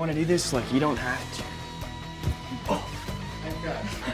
want to do this, like, you don't have to.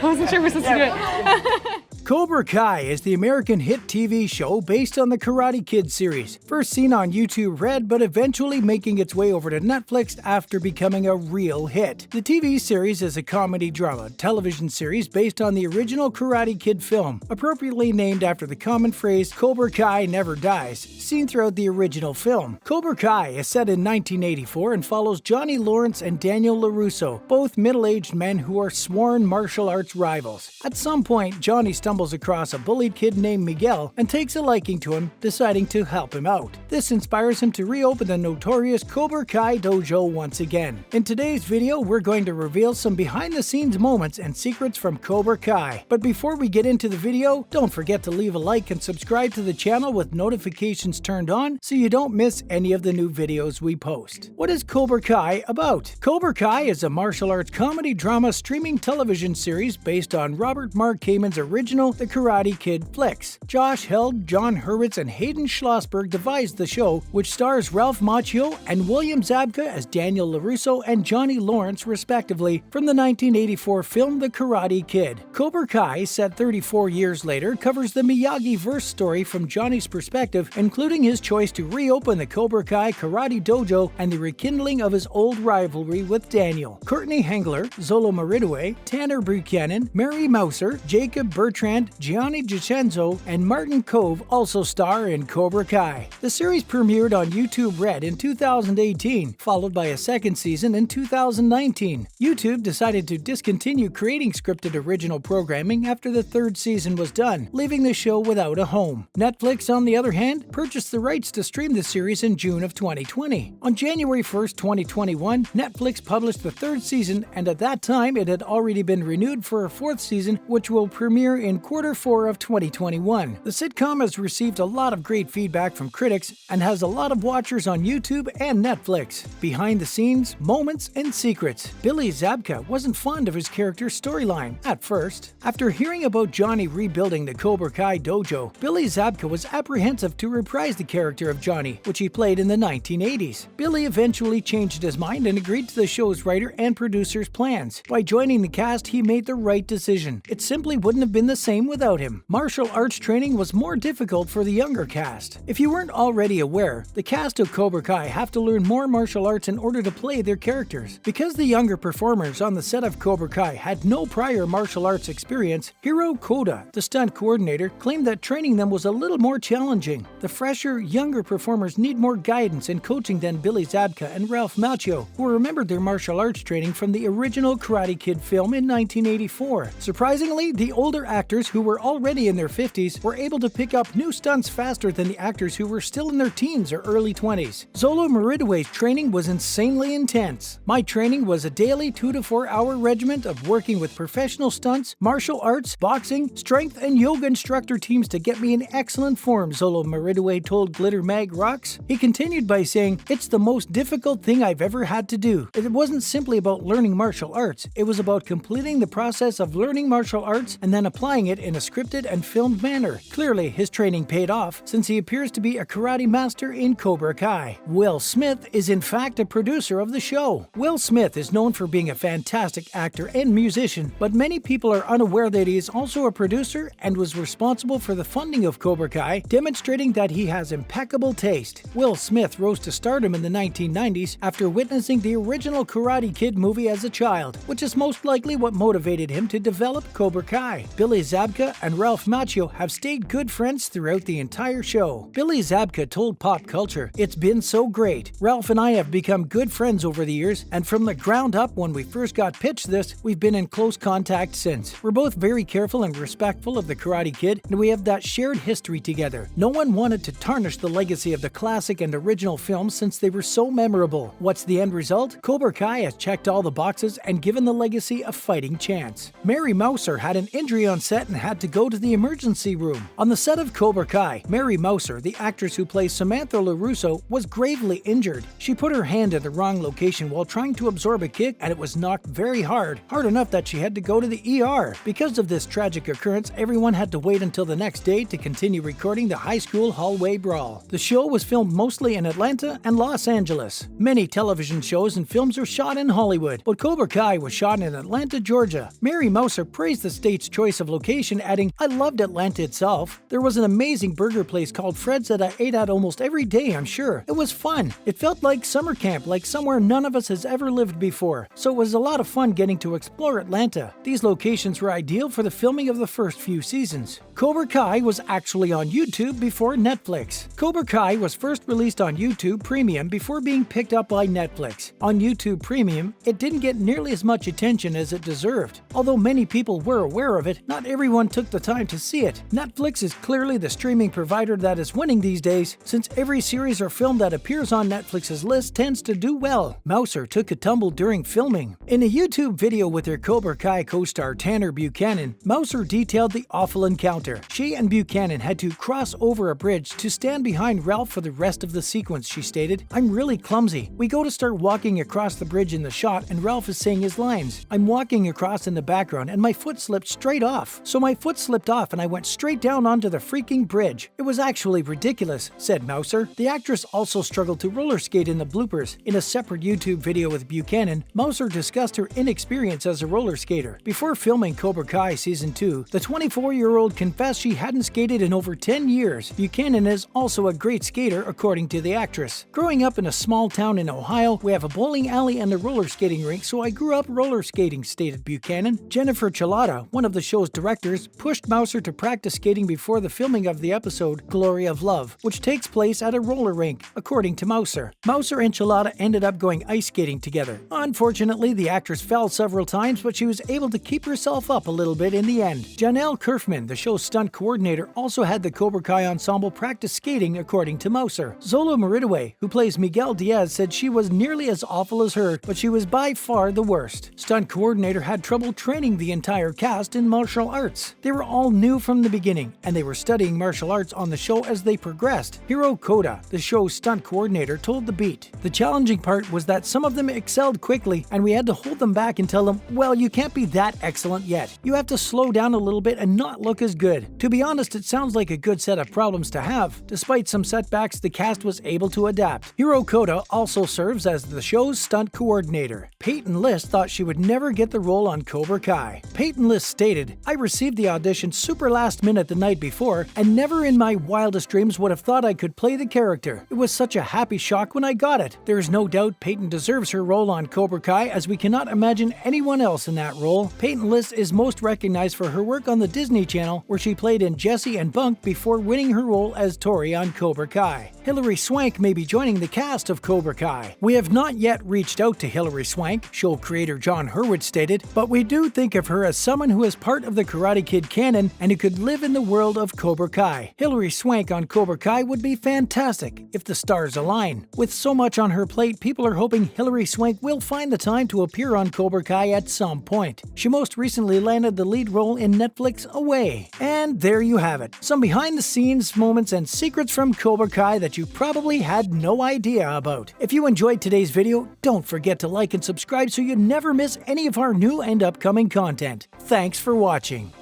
I wasn't sure we're supposed to do it. Cobra Kai is the American hit TV show based on the Karate Kid series, first seen on YouTube Red but eventually making its way over to Netflix after becoming a real hit. The TV series is a comedy drama television series based on the original Karate Kid film, appropriately named after the common phrase Cobra Kai never dies, seen throughout the original film. Cobra Kai is set in 1984 and follows Johnny Lawrence and Daniel LaRusso, both middle-aged men who are sworn martial arts rivals. At some point, Johnny stumbles across a bullied kid named Miguel and takes a liking to him, deciding to help him out. This inspires him to reopen the notorious Cobra Kai dojo once again. In today's video, we're going to reveal some behind-the-scenes moments and secrets from Cobra Kai. But before we get into the video, don't forget to leave a like and subscribe to the channel with notifications turned on so you don't miss any of the new videos we post. What is Cobra Kai about? Cobra Kai is a martial arts comedy drama streaming television series based on Robert Mark Kamen's original The Karate Kid flicks. Josh Held, John Hurwitz, and Hayden Schlossberg devised the show, which stars Ralph Macchio and William Zabka as Daniel LaRusso and Johnny Lawrence, respectively, from the 1984 film The Karate Kid. Cobra Kai, set 34 years later, covers the Miyagi-verse story from Johnny's perspective, including his choice to reopen the Cobra Kai Karate Dojo and the rekindling of his old rivalry with Daniel. Courtney Hengler, Zolo Maridue, Tanner Buchanan, Mary Mouser, Jacob Bertrand, Gianni Gicenzo, and Martin Cove also star in Cobra Kai. The series premiered on YouTube Red in 2018, followed by a second season in 2019. YouTube decided to discontinue creating scripted original programming after the third season was done, leaving the show without a home. Netflix, on the other hand, purchased the rights to stream the series in June of 2020. On January 1st, 2021, Netflix published the third season, and at that time it had already been renewed for a fourth season, which will premiere in Q4 of 2021. The sitcom has received a lot of great feedback from critics and has a lot of watchers on YouTube and Netflix. Behind the scenes, moments, and secrets. Billy Zabka wasn't fond of his character's storyline at first. After hearing about Johnny rebuilding the Cobra Kai dojo, Billy Zabka was apprehensive to reprise the character of Johnny, which he played in the 1980s. Billy eventually changed his mind and agreed to the show's writer and producer's plans. By joining the cast, he made the right decision. It simply wouldn't have been the same without him. Martial arts training was more difficult for the younger cast. If you weren't already aware, the cast of Cobra Kai have to learn more martial arts in order to play their characters. Because the younger performers on the set of Cobra Kai had no prior martial arts experience, Hiro Koda, the stunt coordinator, claimed that training them was a little more challenging. The fresher, younger performers need more guidance and coaching than Billy Zabka and Ralph Macchio, who remembered their martial arts training from the original Karate Kid film in 1984. Surprisingly, the older actors who were already in their 50s were able to pick up new stunts faster than the actors who were still in their teens or early 20s. Zolo Maridue's training was insanely intense. My training was a daily 2 to 4 hour regiment of working with professional stunts, martial arts, boxing, strength, and yoga instructor teams to get me in excellent form, Zolo Maridue told Glitter Mag Rocks. He continued by saying, "It's the most difficult thing I've ever had to do. It wasn't simply about learning martial arts, it was about completing the process of learning martial arts and then applying it in a scripted and filmed manner." Clearly, his training paid off, since he appears to be a karate master in Cobra Kai. Will Smith is in fact a producer of the show. Will Smith is known for being a fantastic actor and musician, but many people are unaware that he is also a producer and was responsible for the funding of Cobra Kai, demonstrating that he has impeccable taste. Will Smith rose to stardom in the 1990s after witnessing the original Karate Kid movie as a child, which is most likely what motivated him to develop Cobra Kai. Billy Zabka and Ralph Macchio have stayed good friends throughout the entire show. Billy Zabka told Pop Culture, "It's been so great. Ralph and I have become good friends over the years, and from the ground up when we first got pitched this, we've been in close contact since. We're both very careful and respectful of the Karate Kid, and we have that shared history together. No one wanted to tarnish the legacy of the classic and original films since they were so memorable. What's the end result? Cobra Kai has checked all the boxes and given the legacy a fighting chance." Mary Mouser had an injury on set upset and had to go to the emergency room. On the set of Cobra Kai, Mary Mouser, the actress who plays Samantha LaRusso, was gravely injured. She put her hand in the wrong location while trying to absorb a kick, and it was knocked very hard enough that she had to go to the ER. Because of this tragic occurrence, everyone had to wait until the next day to continue recording the high school hallway brawl. The show was filmed mostly in Atlanta and Los Angeles. Many television shows and films are shot in Hollywood, but Cobra Kai was shot in Atlanta, Georgia. Mary Mouser praised the state's choice of location, adding, "I loved Atlanta itself. There was an amazing burger place called Fred's that I ate at almost every day, I'm sure. It was fun. It felt like summer camp, like somewhere none of us has ever lived before. So it was a lot of fun getting to explore Atlanta. These locations were ideal for the filming of the first few seasons." Cobra Kai was actually on YouTube before Netflix. Cobra Kai was first released on YouTube Premium before being picked up by Netflix. On YouTube Premium, it didn't get nearly as much attention as it deserved. Although many people were aware of it, not everyone took the time to see it. Netflix is clearly the streaming provider that is winning these days, since every series or film that appears on Netflix's list tends to do well. Mouser took a tumble during filming. In a YouTube video with her Cobra Kai co-star Tanner Buchanan, Mouser detailed the awful encounter. She and Buchanan had to cross over a bridge to stand behind Ralph for the rest of the sequence, she stated. "I'm really clumsy. We go to start walking across the bridge in the shot and Ralph is saying his lines. I'm walking across in the background and my foot slipped straight off. So my foot slipped off and I went straight down onto the freaking bridge. It was actually ridiculous," said Mouser. The actress also struggled to roller skate in the bloopers. In a separate YouTube video with Buchanan, Mouser discussed her inexperience as a roller skater. Before filming Cobra Kai Season 2, the 24-year-old confessed she hadn't skated in over 10 years. Buchanan is also a great skater, according to the actress. "Growing up in a small town in Ohio, we have a bowling alley and a roller skating rink, so I grew up roller skating," stated Buchanan. Jennifer Chilada, one of the show's directors, pushed Mouser to practice skating before the filming of the episode Glory of Love, which takes place at a roller rink, according to Mouser. Mouser and Chilada ended up going ice skating together. Unfortunately, the actress fell several times, but she was able to keep herself up a little bit in the end. Janelle Kerfman, the show's stunt coordinator, also had the Cobra Kai ensemble practice skating, according to Mouser. Zola Maridaway, who plays Miguel Diaz, said she was nearly as awful as her, but she was by far the worst. Stunt coordinator had trouble training the entire cast in martial arts. They were all new from the beginning, and they were studying martial arts on the show as they progressed. Hiro Koda, the show's stunt coordinator, told The Beat, "The challenging part was that some of them excelled quickly, and we had to hold them back and tell them, well, you can't be that excellent yet. You have to slow down a little bit and not look as good." To be honest, it sounds like a good set of problems to have. Despite some setbacks, the cast was able to adapt. Hiro Koda also serves as the show's stunt coordinator. Peyton List thought she would never get the role on Cobra Kai. Peyton List stated, "I received the audition super last minute the night before, and never in my wildest dreams would have thought I could play the character. It was such a happy shock when I got it. There is no doubt Peyton deserves her role on Cobra Kai, as we cannot imagine anyone else in that role." Peyton List is most recognized for her work on the Disney Channel, where she played in Jesse and Bunk before winning her role as Tori on Cobra Kai. Hilary Swank may be joining the cast of Cobra Kai. "We have not yet reached out to Hilary Swank," show creator John Hurwitz stated, "but we do think of her as someone who is part of the Karate Kid canon and who could live in the world of Cobra Kai. Hilary Swank on Cobra Kai would be fantastic if the stars align." With so much on her plate, people are hoping Hilary Swank will find the time to appear on Cobra Kai at some point. She most recently landed the lead role in Netflix Away. And there you have it. Some behind-the-scenes moments and secrets from Cobra Kai that you probably had no idea about. If you enjoyed today's video, don't forget to like and subscribe so you never miss any of our new and upcoming content. Thanks for watching.